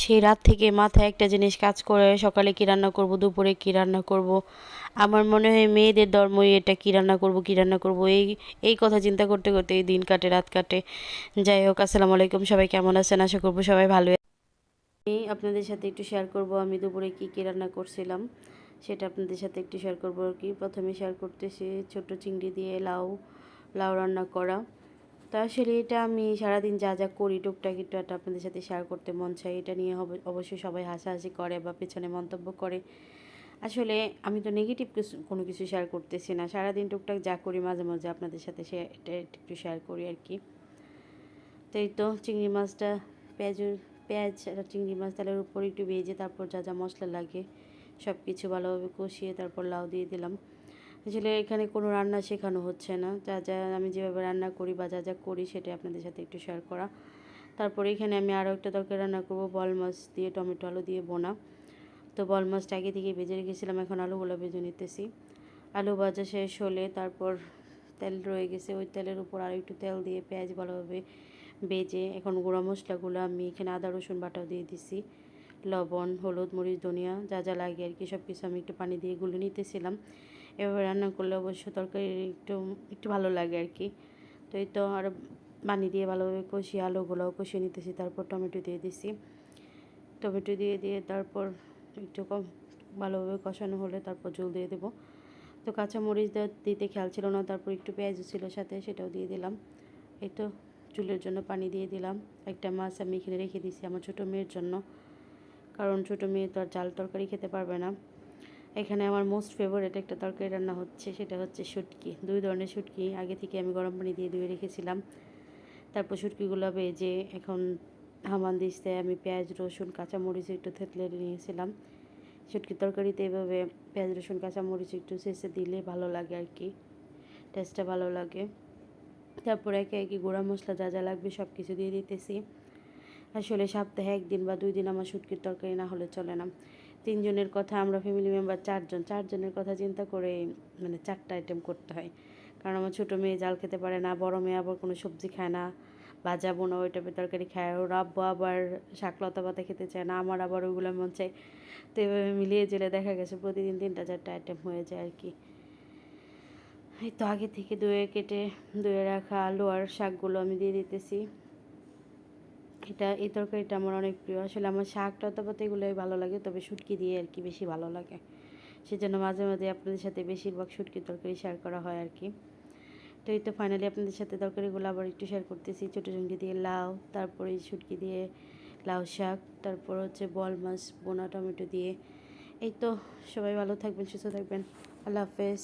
সেই রাত থেকে মাথায় একটা জিনিস কাজ করে, সকালে কী রান্না করব, দুপুরে কী রান্না করব। আমার মনে হয় মেয়েদের ধর্মই এটা, কী রান্না করব কী রান্না করব, এই এই কথা চিন্তা করতে করতে এই দিন কাটে রাত কাটে। যাই হোক, আসসালামু আলাইকুম, সবাই কেমন আছেন? আশা করব সবাই ভালো। আমি আপনাদের সাথে একটু শেয়ার করব আমি দুপুরে কী কী রান্না করছিলাম, সেটা আপনাদের সাথে একটু শেয়ার করব আর কি। প্রথমে শেয়ার করতেছি ছোট চিংড়ি দিয়ে লাউ লাউ রান্না করা। তো আসলে এটা আমি সারাদিন যা যা করি টুকটাক একটু একটা আপনাদের সাথে শেয়ার করতে মন চাই। এটা নিয়ে অবশ্যই সবাই হাসাহাসি করে বা পেছনে মন্তব্য করে। আসলে আমি তো নেগেটিভ কোনো কিছু শেয়ার করতেছি না, সারাদিন টুকটাক যা করি মাঝে মাঝে আপনাদের সাথে এটা একটু শেয়ার করি আর কি। তো এই তো চিংড়ি মাছটা পেঁয়াজ পেঁয়াজ আর চিংড়ি মাছ তেলের উপর একটু ভেজে তারপর যা যা মশলা লাগে সব কিছু ভালোভাবে কষিয়ে তারপর লাউ দিয়ে দিলাম। আসলে এখানে কোনো রান্না শেখানো হচ্ছে না, যা যা আমি যেভাবে রান্না করি বা যা যা করি সেটাই আপনাদের সাথে একটু শেয়ার করা। তারপরে এখানে আমি আরও একটা তরকারি রান্না করবো, বল মাছ দিয়ে টমেটো আলু দিয়ে বোনা। তো বল মাছটা আগে থেকে ভেজে রেখেছিলাম, এখন আলুগুলো ভেজে নিতেছি। আলু ভাজা শেষ হলে তারপর তেল রয়ে গেছে, ওই তেলের উপর আর একটু তেল দিয়ে পেঁয়াজ ভালোভাবে ভেজে এখন গুঁড়া মশলাগুলো আমি এখানে আদা রসুন বাটাও দিয়ে দিছি, লবণ হলুদ মরিচ ধনিয়া যা যা লাগে আর কি সব কিছু আমি একটু পানি দিয়ে গুলে নিতেছিলাম। এভাবে রান্না করলে অবশ্য তরকারি একটু একটু ভালো লাগে আর কি। তো এই তো আর পানি দিয়ে ভালোভাবে কষিয়ে আলুগুলোও কষিয়ে নিতেছি, তারপর টমেটো দিয়ে দিছি। টমেটো দিয়ে দিয়ে তারপর একটু কম ভালোভাবে কষানো হলে তারপর জল দিয়ে দেবো। তো কাঁচামরিচ দিতে খেয়াল ছিল না, তারপর একটু পেঁয়াজও ছিল সাথে, সেটাও দিয়ে দিলাম। এই তো চুলের জন্য পানি দিয়ে দিলাম। একটা মাছ আমি এখানে রেখে দিয়েছি আমার ছোটো মেয়ের জন্য, কারণ ছোটো মেয়ে তো আর জাল তরকারি খেতে পারবে না। এখানে আমার মোস্ট ফেভারিট একটা তরকারি রান্না হচ্ছে, সেটা হচ্ছে শুটকি। দুই ধরনের শুটকি আগে থেকে আমি গরম পানি দিয়ে ধুয়ে রেখেছিলাম। তারপর শুটকিগুলো ভেজে এখন হামান দিস্তে আমি পেঁয়াজ রসুন কাঁচামরিচ একটু থেতলে নিয়েছিলাম। শুটকির তরকারিতে এভাবে পেঁয়াজ রসুন কাঁচামরিচ একটু শেষে দিলে ভালো লাগে আর কি, টেস্টটা ভালো লাগে। তারপর একে একে গুঁড়া মশলা যা যা লাগবে সব কিছু দিয়ে দিতেছি। আসলে সপ্তাহে একদিন বা 2 দিন আমার শুটকির তরকারি না হলে চলে না। 3 জনের কথা, আমরা ফ্যামিলি মেম্বার 4 জন, 4 জনের কথা চিন্তা করে মানে 4টা আইটেম করতে হয়। কারণ আমার ছোটো মেয়ে জাল খেতে পারে না, বড় মেয়ে আবার কোনো সবজি খায় না, ভাজা বোনা ওই টাইপের তরকারি খায়, ওর আব্বু আবার শাক লতা পাতা খেতে চায় না, আমার আবার ওইগুলো মন চায়। তো এভাবে মিলিয়ে জেলে দেখা গেছে প্রতিদিন 3টা 4টা আইটেম হয়ে যায় আর কি। এই তো আগে থেকে ধুয়ে রাখা আলু আর শাকগুলো আমি দিয়ে দিতেছি। এই তরকারিটা আমার অনেক প্রিয়। আসলে আমার শাক লতাপাতা এগুলোই ভালো লাগে, তবে শুটকি দিয়ে আর কি বেশি ভালো লাগে। সেজন্য মাঝে মাঝে আপনাদের সাথে বেশিরভাগ শুটকির তরকারি শেয়ার করা হয় আর কি। তো এই তো ফাইনালি আপনাদের সাথে তরকারিগুলো আবার একটু শেয়ার করতেছি। ছোটো চিংড়ি দিয়ে লাউ, তারপরে শুটকি দিয়ে লাউ শাক, তারপর হচ্ছে বল মাছ বোনা টমেটো দিয়ে। এই তো, সবাই ভালো থাকবেন, সুস্থ থাকবেন। আল্লাহ হাফেজ।